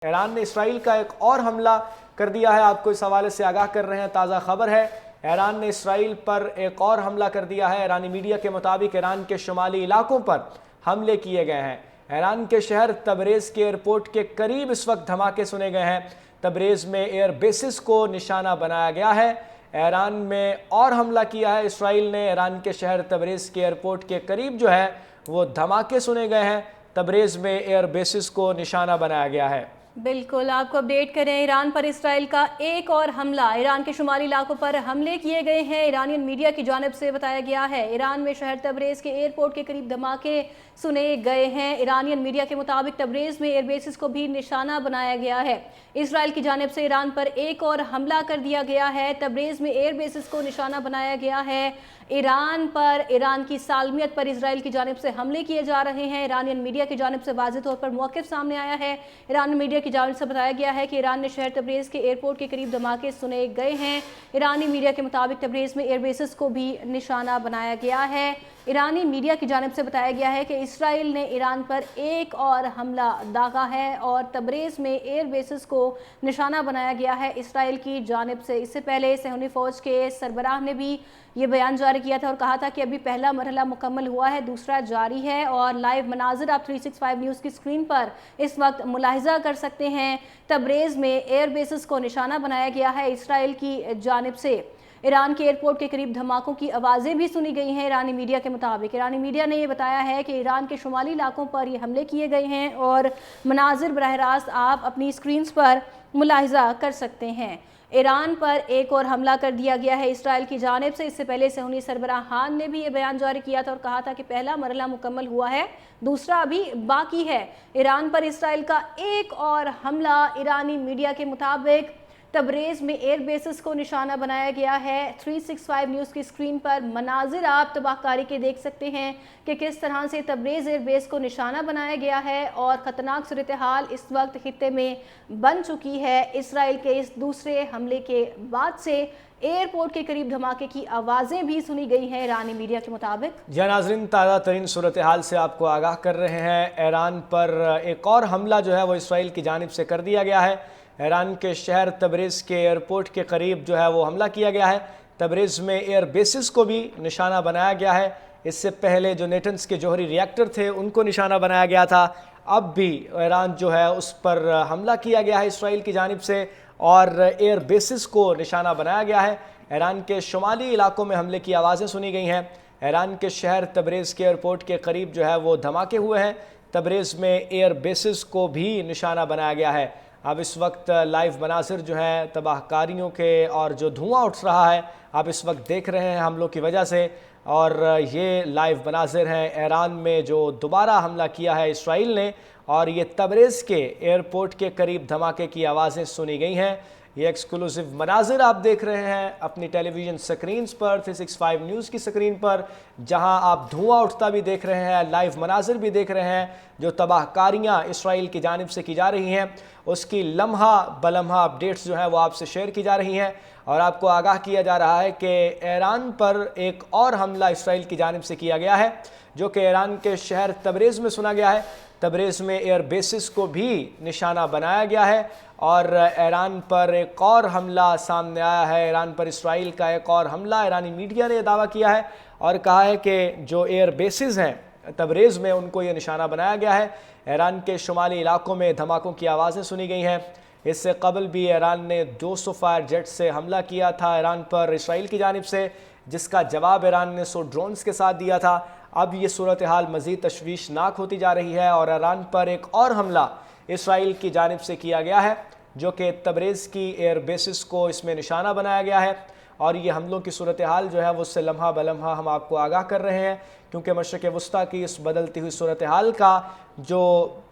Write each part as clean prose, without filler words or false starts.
ایران نے اسرائیل کا ایک اور حملہ کر دیا ہے، آپ کو اس حوالے سے آگاہ کر رہے ہیں۔ تازہ خبر ہے، ایران نے اسرائیل پر ایک اور حملہ کر دیا ہے۔ ایرانی میڈیا کے مطابق ایران کے شمالی علاقوں پر حملے کیے گئے ہیں۔ ایران کے شہر تبریز کے ایئرپورٹ کے قریب اس وقت دھماکے سنے گئے ہیں۔ تبریز میں ایئر بیسز کو نشانہ بنایا گیا ہے۔ ایران میں اور حملہ کیا ہے اسرائیل نے۔ ایران کے شہر تبریز کے ایئرپورٹ کے قریب جو ہے وہ دھماکے سنے گئے ہیں۔ تبریز میں ایئر بیسز کو نشانہ بنایا گیا ہے۔ بالکل، آپ کو اپڈیٹ کریں۔ ایران پر اسرائیل کا ایک اور حملہ۔ ایران کے شمالی علاقوں پر حملے کیے گئے ہیں، ایرانین میڈیا کی جانب سے بتایا گیا ہے۔ ایران میں شہر تبریز کے ایئرپورٹ کے قریب دھماکے سنے گئے ہیں۔ ایرانین میڈیا کے مطابق تبریز میں ایئر بیسز کو بھی نشانہ بنایا گیا ہے۔ اسرائیل کی جانب سے ایران پر ایک اور حملہ کر دیا گیا ہے۔ تبریز میں ایئر بیسز کو نشانہ بنایا گیا ہے۔ ایران پر، ایران کی سالمیت پر اسرائیل کی جانب سے حملے کیے جا رہے ہیں۔ ایرانین میڈیا کی جانب سے واضح طور پر موقف سامنے آیا ہے۔ ایرانی میڈیا کی جانب سے بتایا گیا ہے کہ ایران نے شہر تبریز کے ایئرپورٹ کے قریب دھماکے سنے گئے ہیں۔ ایرانی میڈیا کے مطابق تبریز میں ایئر بیسز کو بھی نشانہ بنایا گیا ہے۔ ایرانی میڈیا کی جانب سے بتایا گیا ہے کہ اسرائیل نے ایران پر ایک اور حملہ داغا ہے اور تبریز میں ایئر بیسز کو نشانہ بنایا گیا ہے اسرائیل کی جانب سے۔ اس سے پہلے صہیونی فوج کے سربراہ نے بھی یہ بیان جاری کیا تھا اور کہا تھا کہ ابھی پہلا مرحلہ مکمل ہوا ہے، دوسرا جاری ہے۔ اور لائیو مناظر آپ 365 نیوز کی سکرین پر اس وقت ملاحظہ کر سکتے ہیں۔ تبریز میں ایئر بیسز کو نشانہ بنایا گیا ہے اسرائیل کی جانب سے۔ ایران کے ایئرپورٹ کے قریب دھماکوں کی آوازیں بھی سنی گئی ہیں ایرانی میڈیا کے مطابق۔ ایرانی میڈیا نے یہ بتایا ہے کہ ایران کے شمالی علاقوں پر یہ حملے کیے گئے ہیں اور مناظر براہ راست آپ اپنی سکرینز پر ملاحظہ کر سکتے ہیں۔ ایران پر ایک اور حملہ کر دیا گیا ہے اسرائیل کی جانب سے۔ اس سے پہلے صہیونی سربراہ خان نے بھی یہ بیان جاری کیا تھا اور کہا تھا کہ پہلا مرحلہ مکمل ہوا ہے، دوسرا ابھی باقی ہے۔ ایران پر اسرائیل کا ایک اور حملہ۔ ایرانی میڈیا کے مطابق تبریز میں ایئر بیسز کو نشانہ بنایا گیا ہے۔ 365 نیوز کی سکرین پر مناظر آپ تباہ کاری کے دیکھ سکتے ہیں کہ کس طرح سے تبریز ایئر بیس کو نشانہ بنایا گیا ہے اور خطرناک صورتحال اس وقت خطے میں بن چکی ہے۔ اسرائیل کے اس دوسرے حملے کے بعد سے ایئرپورٹ کے قریب دھماکے کی آوازیں بھی سنی گئی ہیں ایرانی میڈیا کے مطابق۔ جی ناظرین، تازہ ترین صورتحال سے آپ کو آگاہ کر رہے ہیں۔ ایران پر ایک اور حملہ جو ہے وہ اسرائیل کی جانب سے کر دیا گیا ہے۔ ایران کے شہر تبریز کے ایئرپورٹ کے قریب جو ہے وہ حملہ کیا گیا ہے۔ تبریز میں ایئر بیسز کو بھی نشانہ بنایا گیا ہے۔ اس سے پہلے جو نیٹنز کے جوہری ری ایکٹر تھے ان کو نشانہ بنایا گیا تھا۔ اب بھی ایران جو ہے اس پر حملہ کیا گیا ہے اسرائیل کی جانب سے اور ایئر بیسز کو نشانہ بنایا گیا ہے۔ ایران کے شمالی علاقوں میں حملے کی آوازیں سنی گئی ہیں۔ ایران کے شہر تبریز کے ایئرپورٹ کے قریب جو ہے وہ دھماکے ہوئے ہیں۔ تبریز میں ایئر بیسز کو بھی نشانہ بنایا گیا ہے۔ اب اس وقت لائیو مناظر جو ہیں تباہ کاریوں کے اور جو دھواں اٹھ رہا ہے آپ اس وقت دیکھ رہے ہیں حملوں کی وجہ سے، اور یہ لائیو مناظر ہیں ایران میں جو دوبارہ حملہ کیا ہے اسرائیل نے، اور یہ تبریز کے ایئرپورٹ کے قریب دھماکے کی آوازیں سنی گئی ہیں۔ یہ ایکسکلوسیو مناظر آپ دیکھ رہے ہیں اپنی ٹیلی ویژن سکرینز پر، 365 نیوز کی سکرین پر، جہاں آپ دھواں اٹھتا بھی دیکھ رہے ہیں، لائیو مناظر بھی دیکھ رہے ہیں۔ جو تباہ کاریاں اسرائیل کی جانب سے کی جا رہی ہیں اس کی لمحہ بلمحہ اپڈیٹس جو ہیں وہ آپ سے شیئر کی جا رہی ہیں، اور آپ کو آگاہ کیا جا رہا ہے کہ ایران پر ایک اور حملہ اسرائیل کی جانب سے کیا گیا ہے جو کہ ایران کے شہر تبریز میں سنا گیا ہے۔ تبریز میں ایئر بیسز کو بھی نشانہ بنایا گیا ہے اور ایران پر ایک اور حملہ سامنے آیا ہے۔ ایران پر اسرائیل کا ایک اور حملہ، ایرانی میڈیا نے یہ دعویٰ کیا ہے اور کہا ہے کہ جو ایئر بیسز ہیں تبریز میں ان کو یہ نشانہ بنایا گیا ہے۔ ایران کے شمالی علاقوں میں دھماکوں کی آوازیں سنی گئی ہیں۔ اس سے قبل بھی ایران نے 200 فائر جیٹ سے حملہ کیا تھا ایران پر اسرائیل کی جانب سے، جس کا جواب ایران نے 100 ڈرونز کے ساتھ دیا تھا۔ اب یہ صورتحال مزید تشویشناک ہوتی جا رہی ہے اور ایران پر ایک اور حملہ اسرائیل کی جانب سے کیا گیا ہے جو کہ تبریز کی ایئر بیسز کو اس میں نشانہ بنایا گیا ہے، اور یہ حملوں کی صورتحال جو ہے وہ اس سے لمحہ بلمحہ ہم آپ کو آگاہ کر رہے ہیں، کیونکہ مشرق وسطیٰ کی اس بدلتی ہوئی صورتحال کا جو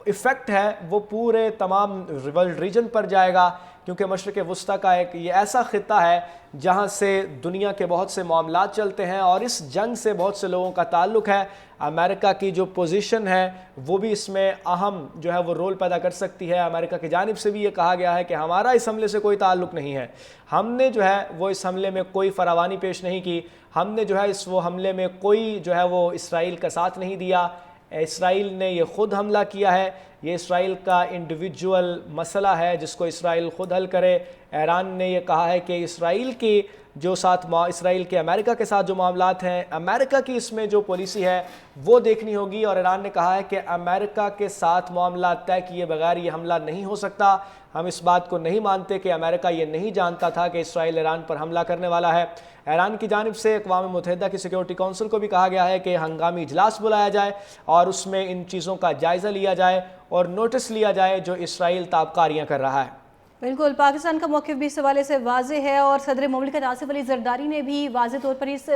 ایفیکٹ ہے وہ پورے تمام ورلڈ ریجن پر جائے گا، کیونکہ مشرق وسطیٰ کا ایک یہ ایسا خطہ ہے جہاں سے دنیا کے بہت سے معاملات چلتے ہیں اور اس جنگ سے بہت سے لوگوں کا تعلق ہے۔ امریکہ کی جو پوزیشن ہے وہ بھی اس میں اہم جو ہے وہ رول پیدا کر سکتی ہے۔ امریکہ کی جانب سے بھی یہ کہا گیا ہے کہ ہمارا اس حملے سے کوئی تعلق نہیں ہے، ہم نے جو ہے وہ اس حملے میں کوئی فراوانی پیش نہیں کی، ہم نے جو ہے اس وہ حملے میں کوئی جو ہے وہ اسرائیل کا ساتھ نہیں دیا، اسرائیل نے یہ خود حملہ کیا ہے۔ یہ اسرائیل کا انڈیویجول مسئلہ ہے جس کو اسرائیل خود حل کرے۔ ایران نے یہ کہا ہے کہ اسرائیل کے امریکہ کے ساتھ جو معاملات ہیں، امریکہ کی اس میں جو پالیسی ہے وہ دیکھنی ہوگی، اور ایران نے کہا ہے کہ امریکہ کے ساتھ معاملات طے کیے بغیر یہ حملہ نہیں ہو سکتا۔ ہم اس بات کو نہیں مانتے کہ امریکہ یہ نہیں جانتا تھا کہ اسرائیل ایران پر حملہ کرنے والا ہے۔ ایران کی جانب سے اقوام متحدہ کی سیکیورٹی کونسل کو بھی کہا گیا ہے کہ ہنگامی اجلاس بلایا جائے اور اس میں ان چیزوں کا جائزہ لیا جائے اور نوٹس لیا جائے جو اسرائیل تابکاریاں کر رہا ہے۔ بالکل، پاکستان کا موقف بھی اس حوالے سے واضح ہے، اور صدر مملکت آصف علی زرداری نے بھی واضح طور پر اس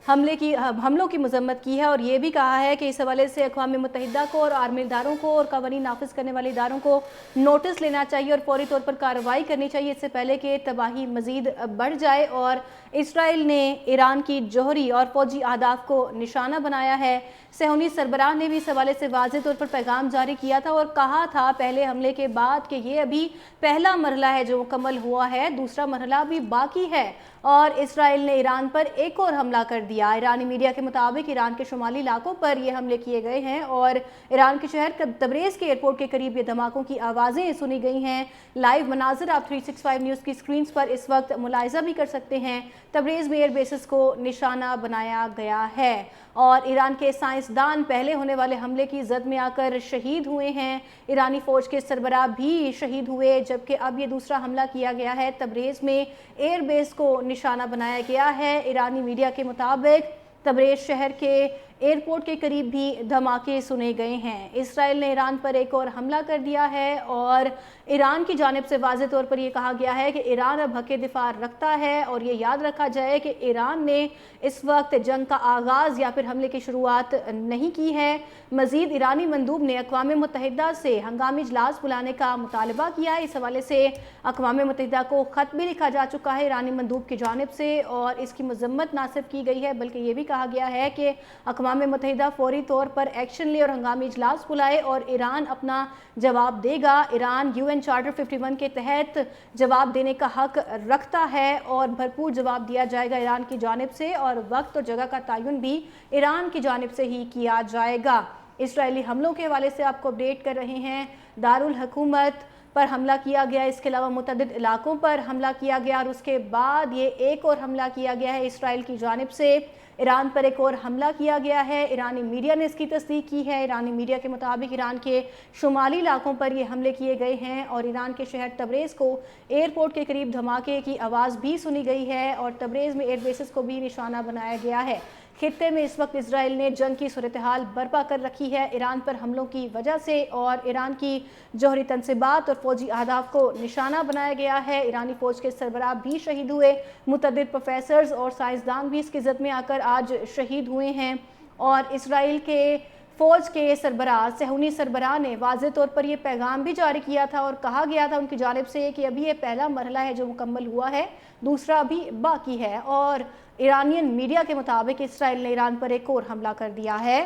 حملوں کی مذمت کی ہے، اور یہ بھی کہا ہے کہ اس حوالے سے اقوام متحدہ کو اور عالمی اداروں کو اور قوانین نافذ کرنے والے اداروں کو نوٹس لینا چاہیے اور فوری طور پر کارروائی کرنی چاہیے، اس سے پہلے کہ تباہی مزید بڑھ جائے۔ اور اسرائیل نے ایران کی جوہری اور فوجی اہداف کو نشانہ بنایا ہے۔ صہیونی سربراہ نے بھی اس حوالے سے واضح طور پر پیغام جاری کیا تھا اور کہا تھا پہلے حملے کے بعد کہ یہ ابھی پہلا مرحلہ ہے جو مکمل ہوا ہے، دوسرا مرحلہ بھی باقی ہے، اور اسرائیل نے ایران پر ایک اور حملہ کر دیا۔ ایرانی میڈیا کے مطابق ایران کے شمالی علاقوں پر یہ حملے کیے گئے ہیں اور ایران کے شہر تبریز کے ایئرپورٹ کے قریب یہ دھماکوں کی آوازیں سنی گئی ہیں۔ لائیو مناظر آپ 365 نیوز کی سکرینز پر اس وقت ملاحظہ بھی کر سکتے ہیں۔ تبریز میں ایئر بیسز کو نشانہ بنایا گیا ہے اور ایران کے سائنسدان پہلے ہونے والے حملے کی زد میں آ کر شہید ہوئے ہیں۔ ایرانی فوج کے سربراہ بھی شہید ہوئے، جبکہ اب یہ دوسرا حملہ کیا گیا ہے۔ تبریز میں ایئر بیس کو نشانہ بنایا گیا ہے۔ ایرانی میڈیا کے مطابق تبریز شہر کے ایئرپورٹ کے قریب بھی دھماکے سنے گئے ہیں۔ اسرائیل نے ایران پر ایک اور حملہ کر دیا ہے اور ایران کی جانب سے واضح طور پر یہ کہا گیا ہے کہ ایران اب حق دفاع رکھتا ہے، اور یہ یاد رکھا جائے کہ ایران نے اس وقت جنگ کا آغاز یا پھر حملے کی شروعات نہیں کی ہے۔ مزید ایرانی مندوب نے اقوام متحدہ سے ہنگامی اجلاس بلانے کا مطالبہ کیا ہے۔ اس حوالے سے اقوام متحدہ کو خط بھی لکھا جا چکا ہے ایرانی مندوب کی جانب سے، اور اس کی مذمت نہ صرف کی گئی ہے بلکہ یہ بھی کہا گیا ہے کہ اقوام متحدہ فوری طور پر ایکشن لے اور ہنگامی اجلاس بلائے اور ایران اپنا جواب دے گا۔ ایران UN چارٹر 51 کے تحت جواب دینے کا حق رکھتا ہے اور بھرپور جواب دیا جائے گا ایران کی جانب سے، اور وقت اور جگہ کا تعین بھی ایران کی جانب سے ہی کیا جائے گا۔ اسرائیلی حملوں کے حوالے سے آپ کو اپڈیٹ کر رہے ہیں۔ دارالحکومت پر حملہ کیا گیا، اس کے علاوہ متعدد علاقوں پر حملہ کیا گیا، اور اس کے بعد یہ ایک اور حملہ کیا گیا ہے اسرائیل کی جانب سے۔ ایران پر ایک اور حملہ کیا گیا ہے، ایرانی میڈیا نے اس کی تصدیق کی ہے۔ ایرانی میڈیا کے مطابق ایران کے شمالی علاقوں پر یہ حملے کیے گئے ہیں اور ایران کے شہر تبریز کو ایئرپورٹ کے قریب دھماکے کی آواز بھی سنی گئی ہے، اور تبریز میں ایئر بیسز کو بھی نشانہ بنایا گیا ہے۔ خطے میں اس وقت اسرائیل نے جنگ کی صورتحال برپا کر رکھی ہے ایران پر حملوں کی وجہ سے، اور ایران کی جوہری تنصیبات اور فوجی اہداف کو نشانہ بنایا گیا ہے۔ ایرانی فوج کے سربراہ بھی شہید ہوئے، متعدد پروفیسرز اور سائنسدان بھی اس کی زد میں آ کر آج شہید ہوئے ہیں، اور اسرائیل کے فوج کے سربراہ صہیونی سربراہ نے واضح طور پر یہ پیغام بھی جاری کیا تھا اور کہا گیا تھا ان کی جانب سے کہ ابھی یہ پہلا مرحلہ ہے جو مکمل ہوا ہے، دوسرا بھی باقی ہے۔ اور ایرانین میڈیا کے مطابق اسرائیل نے ایران پر ایک اور حملہ کر دیا ہے۔